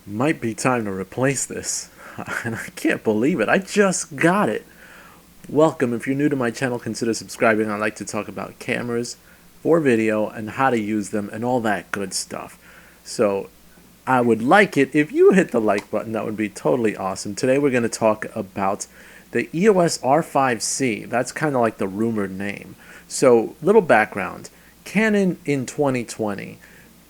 Might be time to replace this. And I can't believe it. I just got it. Welcome. If you're new to my channel, consider subscribing. I like to talk about cameras for video and how to use them and all that good stuff. So I would like it if you hit the like button. That would be totally awesome. Today we're going to talk about the EOS R5C. That's kind of like the rumored name. So little background. Canon in 2020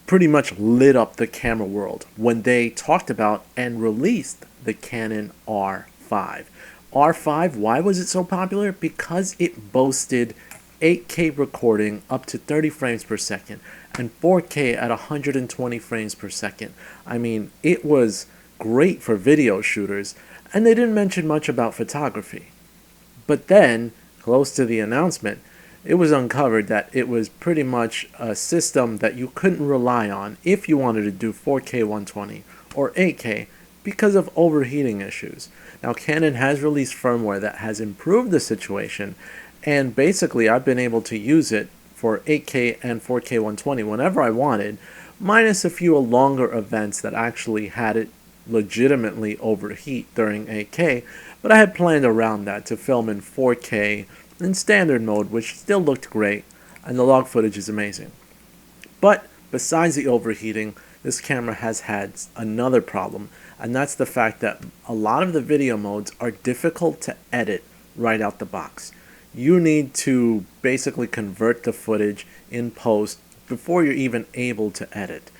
pretty much lit up the camera world when they talked about and released the Canon R5. R5, why was it so popular? Because it boasted 8K recording up to 30 frames per second and 4K at 120 frames per second. I mean, it was great for video shooters, and they didn't mention much about photography. But then, close to the announcement, it was uncovered that it was pretty much a system that you couldn't rely on if you wanted to do 4K 120 or 8K because of overheating issues. Now, Canon has released firmware that has improved the situation, and basically I've been able to use it for 8K and 4K 120 whenever I wanted, minus a few longer events that actually had it legitimately overheat during 8K, but I had planned around that to film in 4K in standard mode, which still looked great, and the log footage is amazing. But besides the overheating, this camera has had another problem, and that's the fact that a lot of the video modes are difficult to edit right out the box. You need to basically convert the footage in post before you're even able to edit.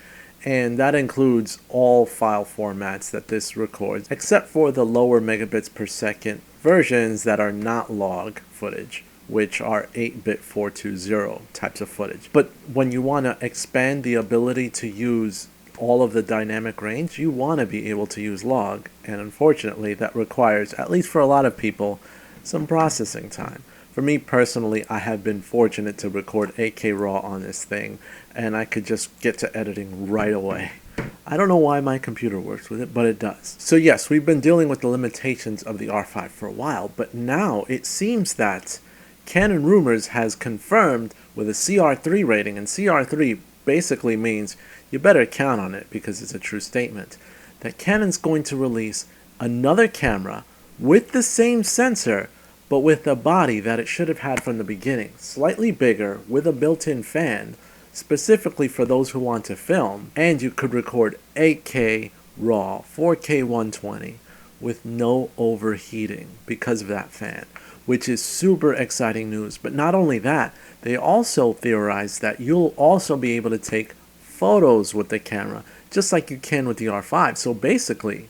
And that includes all file formats that this records, except for the lower megabits per second versions that are not log footage, which are 8-bit 420 types of footage. But when you want to expand the ability to use all of the dynamic range, you want to be able to use log, and unfortunately that requires, at least for a lot of people, some processing time. For me personally, I have been fortunate to record 8K RAW on this thing, and I could just get to editing right away. I don't know why my computer works with it, but it does. So yes, we've been dealing with the limitations of the R5 for a while, but now it seems that CanonRumors has confirmed with a CR3 rating, and CR3 basically means you better count on it because it's a true statement, that Canon's going to release another camera with the same sensor but with the body that it should have had from the beginning, slightly bigger with a built-in fan, specifically for those who want to film, and you could record 8K RAW, 4K 120 with no overheating because of that fan, which is super exciting news. But not only that, they also theorized that you'll also be able to take photos with the camera, just like you can with the R5. So basically,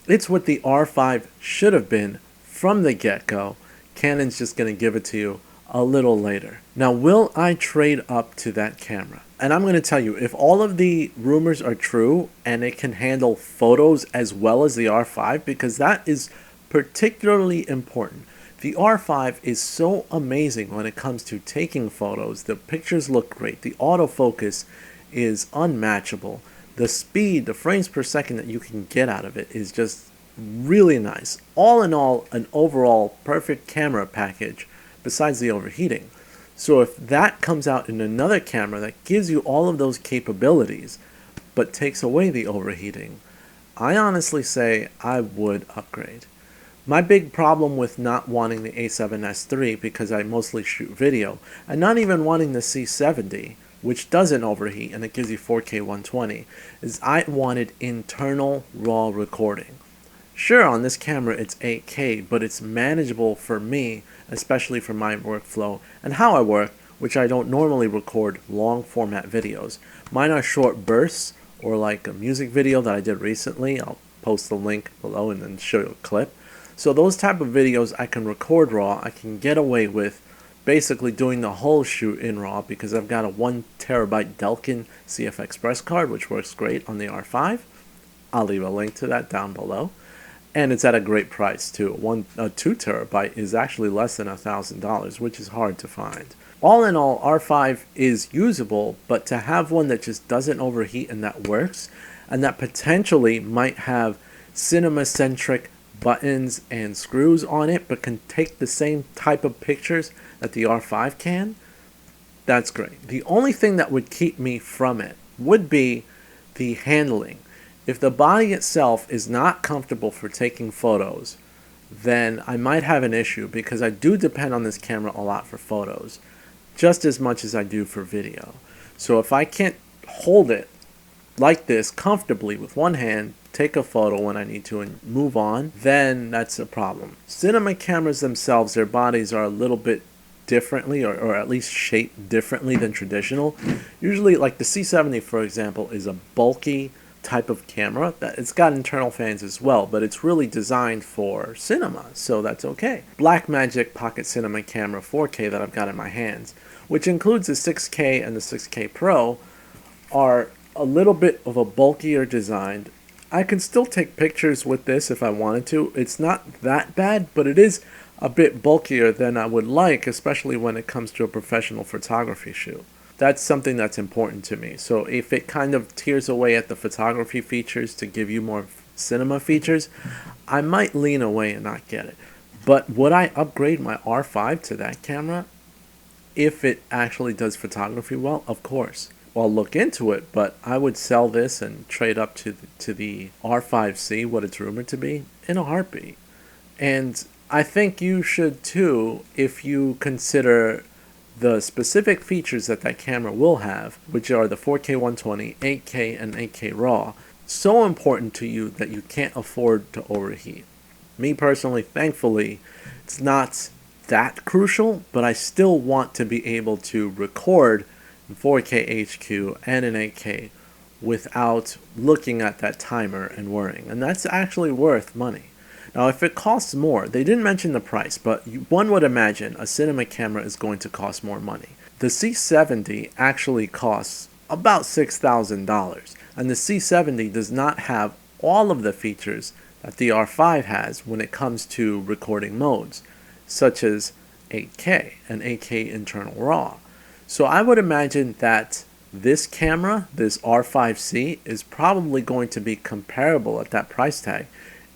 it's what the R5 should have been from the get-go. Canon's just going to give it to you a little later. Now, will I trade up to that camera? And I'm going to tell you, if all of the rumors are true and it can handle photos as well as the R5, because that is particularly important. The R5 is so amazing when it comes to taking photos. The pictures look great. The autofocus is unmatchable. The speed, the frames per second that you can get out of it is just really nice. All in all, an overall perfect camera package besides the overheating. So if that comes out in another camera that gives you all of those capabilities but takes away the overheating, I honestly say I would upgrade. My big problem with not wanting the A7S III, because I mostly shoot video, and not even wanting the C70, which doesn't overheat and it gives you 4K 120, is I wanted internal RAW recording. Sure, on this camera it's 8K, but it's manageable for me, especially for my workflow and how I work, which I don't normally record long format videos. Mine are short bursts, or like a music video that I did recently. I'll post the link below and then show you a clip. So those type of videos I can record RAW. I can get away with basically doing the whole shoot in RAW because I've got a 1TB Delkin CF Express card, which works great on the R5. I'll leave a link to that down below. And it's at a great price too. A 2TB is actually less than $1,000, which is hard to find. All in all, R5 is usable, but to have one that just doesn't overheat and that works, and that potentially might have cinema-centric buttons and screws on it, but can take the same type of pictures that the R5 can, that's great. The only thing that would keep me from it would be the handling. If the body itself is not comfortable for taking photos, then I might have an issue, because I do depend on this camera a lot for photos, just as much as I do for video. So if I can't hold it like this comfortably with one hand, take a photo when I need to, and move on, then that's a problem. Cinema cameras themselves, their bodies are a little bit differently, or at least shaped differently than traditional. Usually, like the C70, for example, is a bulky type of camera. It's got internal fans as well, but it's really designed for cinema, so that's okay. Blackmagic Pocket Cinema Camera 4K that I've got in my hands, which includes the 6K and the 6K Pro, are a little bit of a bulkier design. I can still take pictures with this if I wanted to. It's not that bad, but it is a bit bulkier than I would like, especially when it comes to a professional photography shoot. That's something that's important to me. So if it kind of tears away at the photography features to give you more cinema features, I might lean away and not get it. But would I upgrade my R5 to that camera if it actually does photography well? Of course. Well, I'll look into it, but I would sell this and trade up to the R5C, what it's rumored to be, in a heartbeat. And I think you should too, if you consider the specific features that that camera will have, which are the 4K 120, 8K, and 8K RAW, so important to you that you can't afford to overheat. Me personally, thankfully, it's not that crucial, but I still want to be able to record in 4K HQ and in 8K without looking at that timer and worrying, and that's actually worth money. Now, if it costs more, they didn't mention the price, but one would imagine a cinema camera is going to cost more money. The C70 actually costs about $6,000, and the C70 does not have all of the features that the R5 has when it comes to recording modes, such as 8K and 8K internal RAW. So I would imagine that this camera, this R5C, is probably going to be comparable at that price tag,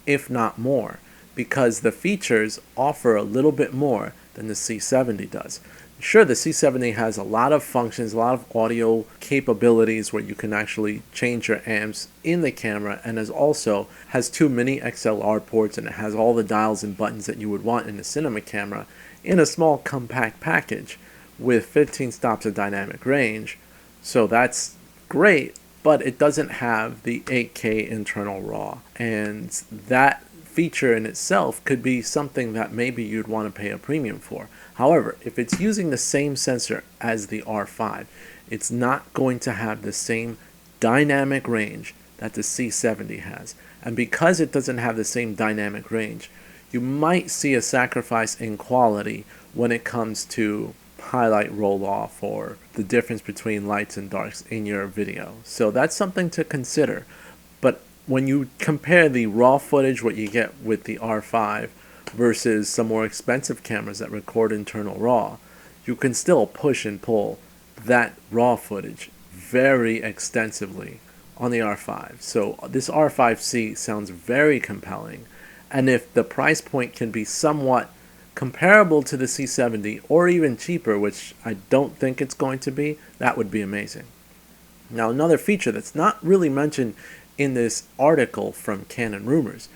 if not more, because the features offer a little bit more than the C70 does. Sure, the C70 has a lot of functions, a lot of audio capabilities where you can actually change your amps in the camera, and also has 2 mini XLR ports, and it has all the dials and buttons that you would want in a cinema camera in a small compact package with 15 stops of dynamic range. So that's great, but it doesn't have the 8K internal RAW, and that feature in itself could be something that maybe you'd want to pay a premium for. However, if it's using the same sensor as the R5, it's not going to have the same dynamic range that the C70 has. And because it doesn't have the same dynamic range, you might see a sacrifice in quality when it comes to highlight roll off or the difference between lights and darks in your video. So that's something to consider. But when you compare the raw footage, what you get with the R5 versus some more expensive cameras that record internal RAW, you can still push and pull that raw footage very extensively on the R5. So this R5C sounds very compelling, and if the price point can be somewhat comparable to the C70 or even cheaper, which I don't think it's going to be, that would be amazing. Now, another feature that's not really mentioned in this article from CanonRumors,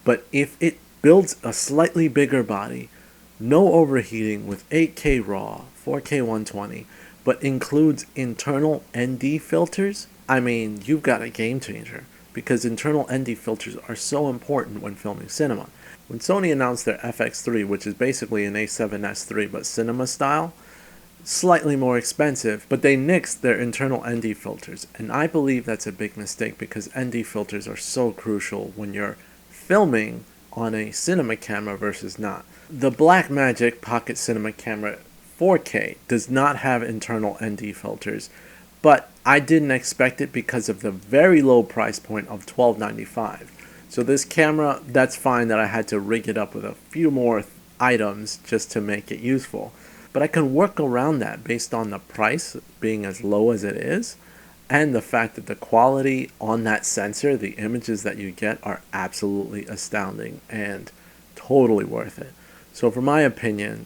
but if it builds a slightly bigger body, no overheating with 8K RAW, 4K 120, but includes internal ND filters, I mean, you've got a game changer, because internal ND filters are so important when filming cinema. When Sony announced their FX3, which is basically an A7S III but cinema style, slightly more expensive, but they nixed their internal ND filters, and I believe that's a big mistake because ND filters are so crucial when you're filming on a cinema camera versus not. The Blackmagic Pocket Cinema Camera 4K does not have internal ND filters, but I didn't expect it because of the very low price point of $12.95. So this camera, that's fine that I had to rig it up with a few more items just to make it useful. But I can work around that based on the price being as low as it is, and the fact that the quality on that sensor, the images that you get, are absolutely astounding and totally worth it. So for my opinion,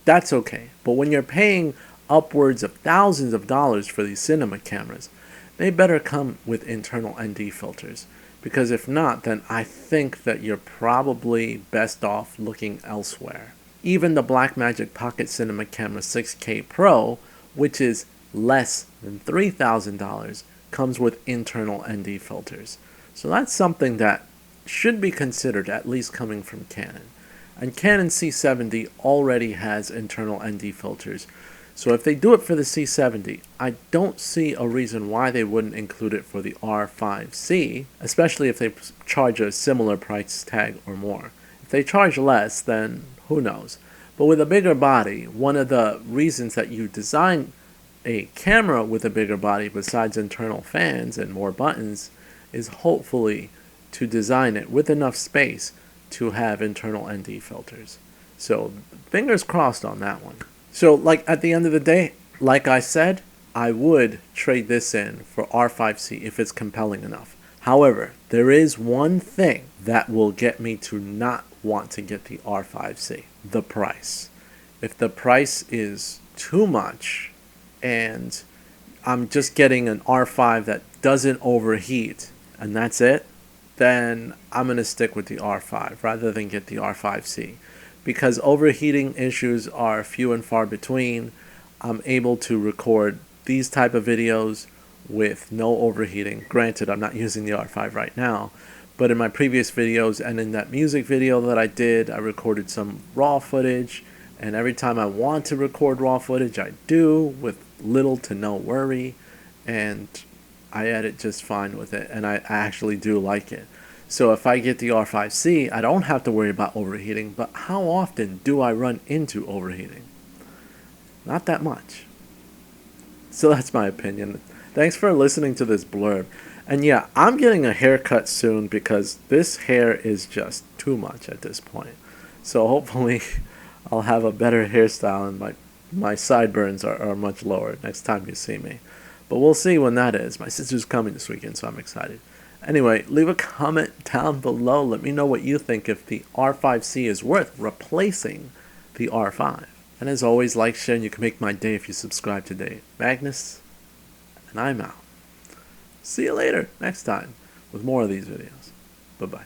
that's okay. But when you're paying upwards of thousands of dollars for these cinema cameras, they better come with internal ND filters, Because if not, then I think that you're probably best off looking elsewhere. Even the Blackmagic Pocket Cinema Camera 6K Pro, which is less than $3,000, comes with internal ND filters. So that's something that should be considered, at least coming from Canon. And Canon C70 already has internal ND filters. So if they do it for the C70, I don't see a reason why they wouldn't include it for the R5C, especially if they charge a similar price tag or more. If they charge less, then who knows. But with a bigger body, one of the reasons that you design a camera with a bigger body besides internal fans and more buttons is hopefully to design it with enough space to have internal ND filters. So fingers crossed on that one. So like at the end of the day, like I said, I would trade this in for R5C if it's compelling enough. However, there is one thing that will get me to not want to get the R5C: the price. If the price is too much and I'm just getting an R5 that doesn't overheat and that's it, then I'm going to stick with the R5 rather than get the R5C. Because overheating issues are few and far between, I'm able to record these type of videos with no overheating. Granted, I'm not using the R5 right now, but in my previous videos and in that music video that I did, I recorded some raw footage, and every time I want to record raw footage, I do with little to no worry, and I edit just fine with it, and I actually do like it. So if I get the R5C, I don't have to worry about overheating, but how often do I run into overheating? Not that much. So that's my opinion. Thanks for listening to this blurb. And yeah, I'm getting a haircut soon because this hair is just too much at this point. So hopefully I'll have a better hairstyle and my sideburns are much lower next time you see me. But we'll see when that is. My sister's coming this weekend, so I'm excited. Anyway, leave a comment down below. Let me know what you think, if the R5C is worth replacing the R5. And as always, like, share, and you can make my day if you subscribe today. Magnus, and I'm out. See you later next time with more of these videos. Bye-bye.